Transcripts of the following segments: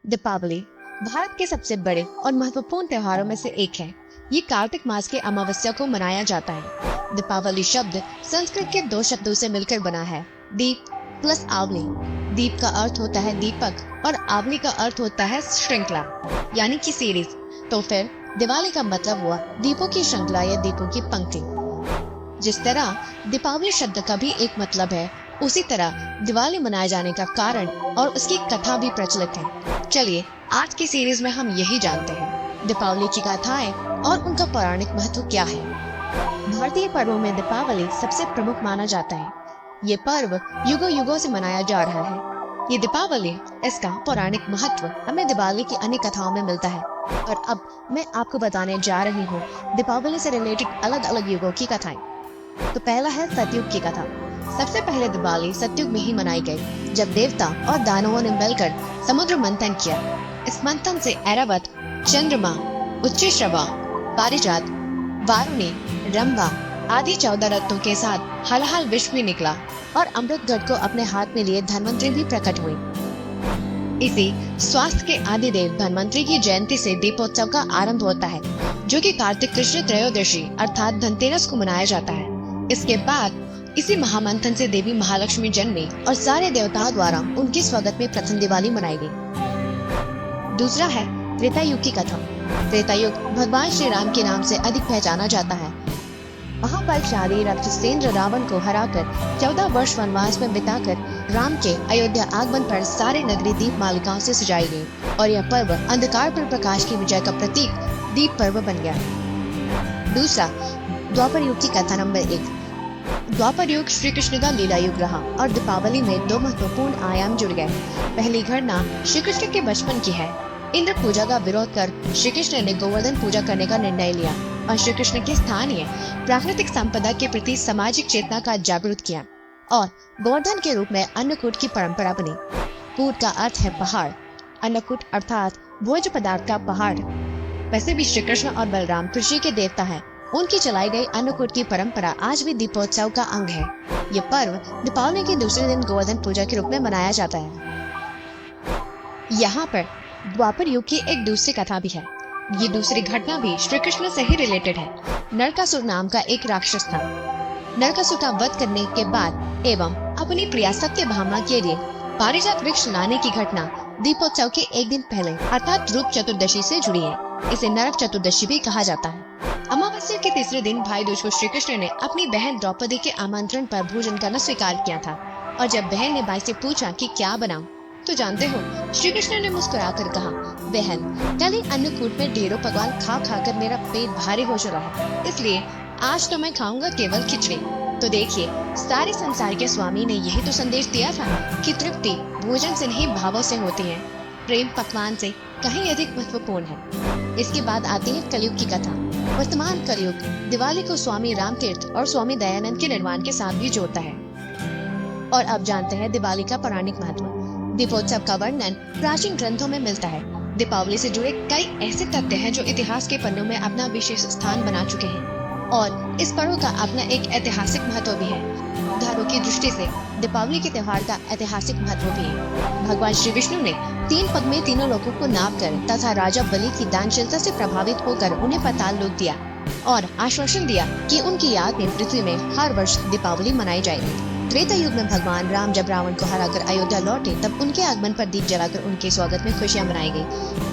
दीपावली भारत के सबसे बड़े और महत्वपूर्ण त्योहारों में से एक है। ये कार्तिक मास के अमावस्या को मनाया जाता है। दीपावली शब्द संस्कृत के दो शब्दों से मिलकर बना है, दीप प्लस आवली। दीप का अर्थ होता है दीपक और आवली का अर्थ होता है श्रृंखला, यानी कि सीरीज। तो फिर दिवाली का मतलब हुआ दीपों की श्रृंखला या दीपों की पंक्ति। जिस तरह दीपावली शब्द का भी एक मतलब है, उसी तरह दिवाली मनाए जाने का कारण और उसकी कथा भी प्रचलित है। चलिए आज की सीरीज में हम यही जानते हैं दीपावली की गाथाएं और उनका पौराणिक महत्व क्या है। भारतीय पर्वों में दीपावली सबसे प्रमुख माना जाता है। ये पर्व युगों युगों से मनाया जा रहा है। ये दीपावली, इसका पौराणिक महत्व हमें दिवाली की अन्य कथाओं में मिलता है। और अब मैं आपको बताने जा रही हूँ दीपावली से रिलेटेड अलग अलग युगों की कथाएं। तो पहला है सतयुग की कथा। सबसे पहले दिवाली सतयुग में ही मनाई गई, जब देवता और दानवों ने मिलकर समुद्र मंथन किया। इस मंथन से ऐरावत, चंद्रमा, उच्चश्रवा, पारिजात, वारुणी, रंभा आदि 14 रत्नों के साथ हलाहल विष भी निकला और अमृत घट को अपने हाथ में लिए धन्वंतरी भी प्रकट हुई। इसी स्वास्थ्य के आदि देव धन्वंतरी की जयंती से दीपोत्सव का आरंभ होता है, जो कि कार्तिक कृष्ण त्रयोदशी अर्थात धनतेरस को मनाया जाता है। इसके बाद इसी महामंथन से देवी महालक्ष्मी जन्मी और सारे देवताओं द्वारा उनके स्वागत में प्रथम दिवाली मनाई गई। दूसरा है त्रेता युग की कथा। त्रेता युग भगवान श्री राम के नाम से अधिक पहचाना जाता है। महाबलशाली राक्षसेंद्र रावण को हराकर 14 वर्ष वनवास में बिताकर राम के अयोध्या आगमन पर सारे नगरी दीप मालिकाओं से सजाई गई और यह पर्व अंधकार पर प्रकाश की विजय का प्रतीक दीप पर्व बन गया। दूसरा द्वापर युग की कथा नंबर 1। द्वापर युग श्री कृष्ण का लीला युग रहा और दीपावली में दो महत्वपूर्ण आयाम जुड़ गए। पहली घटना श्री कृष्ण के बचपन की है। इंद्र पूजा का विरोध कर श्री कृष्ण ने गोवर्धन पूजा करने का निर्णय लिया और श्री कृष्ण के स्थानीय प्राकृतिक संपदा के प्रति सामाजिक चेतना का जागृत किया और गोवर्धन के रूप में अन्नकूट की परंपरा बनी। कूट का अर्थ है पहाड़, अन्नकूट अर्थात भोज्य पदार्थ का पहाड़। वैसे भी श्री कृष्ण और बलराम कृषि के देवता हैं। उनकी चलाई गई अन्नकूट की परंपरा आज भी दीपोत्सव का अंग है। ये पर्व दीपावली के दूसरे दिन गोवर्धन पूजा के रूप में मनाया जाता है। यहाँ पर द्वापर युग की एक दूसरी कथा भी है। ये दूसरी घटना भी श्री कृष्ण से ही रिलेटेड है। नरकासुर नाम का एक राक्षस था। नरकासुर का वध करने के बाद एवं अपनी प्रिया सत्यभामा के लिए पारिजात वृक्ष लाने की घटना दीपोत्सव के एक दिन पहले अर्थात रूप चतुर्दशी से जुड़ी है। इसे नरक चतुर्दशी भी कहा जाता है। अमावस्या के तीसरे दिन भाई दूज को श्री कृष्ण ने अपनी बहन द्रौपदी के आमंत्रण पर भोजन करना स्वीकार किया था और जब बहन ने भाई से पूछा कि क्या बनाऊं, तो जानते हो श्री कृष्ण ने मुस्कुराकर कहा, बहन कल ही अन्नकूट में ढेरों पकवान खा खाकर मेरा पेट भारी हो चुका है, इसलिए आज तो मैं खाऊंगा केवल खिचड़ी। तो देखिए सारे संसार के स्वामी ने यही तो संदेश दिया था कि तृप्ति भोजन से नहीं भावों से होती है। प्रेम पकवान से कहीं अधिक महत्वपूर्ण है। इसके बाद आती है कलयुग की कथा। वर्तमान कलयुग दिवाली को स्वामी रामतीर्थ और स्वामी दयानंद के निर्वाण के साथ भी जोड़ता है। और अब जानते हैं दिवाली का पौराणिक महत्व। दीपोत्सव का वर्णन प्राचीन ग्रंथों में मिलता है। दीपावली से जुड़े कई ऐसे तथ्य हैं जो इतिहास के पन्नों में अपना विशेष स्थान बना चुके हैं और इस पर्व का अपना एक ऐतिहासिक महत्व भी है। धर्म की दृष्टि से दीपावली के त्योहार का ऐतिहासिक महत्व भी है। भगवान श्री विष्णु ने 3 पग में तीनों लोगों को नाप कर तथा राजा बलि की दानशीलता से प्रभावित होकर उन्हें पाताल लोक दिया और आश्वासन दिया कि उनकी याद में पृथ्वी में हर वर्ष दीपावली मनाई जाएगी। त्रेता युग में भगवान राम जब रावण को हराकर अयोध्या लौटे तब उनके आगमन पर दीप जलाकर उनके स्वागत में खुशियां मनाई गई।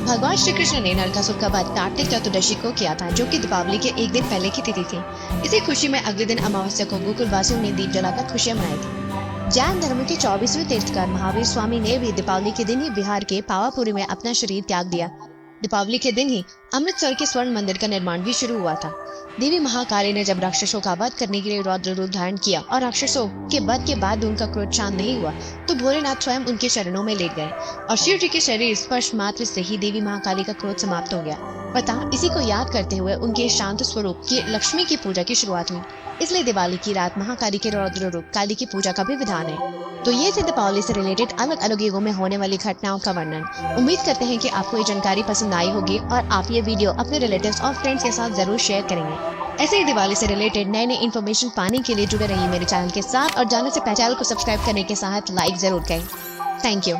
भगवान श्री कृष्ण ने नरकासुर का वध कार्तिक चतुर्दशी को किया था, जो कि दीपावली के एक दिन पहले की तिथि थी। इसी खुशी में अगले दिन अमावस्या को गोकुलवासियों ने दीप जलाकर खुशियां मनाई थी। जैन धर्म के 24वें तीर्थंकर महावीर स्वामी ने भी दीपावली के दिन ही बिहार के पावापुरी में अपना शरीर त्याग दिया। दीपावली के दिन ही अमृतसर के स्वर्ण मंदिर का निर्माण भी शुरू हुआ था। देवी महाकाली ने जब राक्षसों का वध करने के लिए रौद्र रूप धारण किया और राक्षसों के वध के बाद उनका क्रोध शांत नहीं हुआ, तो भोलेनाथ स्वयं उनके चरणों में लेट गए और शिव जी के शरीर स्पर्श मात्र से ही देवी महाकाली का क्रोध समाप्त हो गया। अतः इसी को याद करते हुए उनके शांत स्वरूप की लक्ष्मी की पूजा की शुरुआत हुई। इसलिए दिवाली की रात महाकाली के रौद्र रूप काली की पूजा का भी विधान है। तो ये थे दीपावली से रिलेटेड अलग अलग युगों में होने वाली घटनाओं का वर्णन। उम्मीद करते हैं कि आपको ये जानकारी पसंद आई होगी और आप ये वीडियो अपने रिलेटिव्स और फ्रेंड्स के साथ जरूर शेयर करेंगे। ऐसे ही दिवाली से रिलेटेड नए नए इन्फॉर्मेशन पाने के लिए जुड़े रहिए मेरे चैनल के साथ और जाने से पहले चैनल को सब्सक्राइब करने के साथ लाइक जरूर करें। Thank you.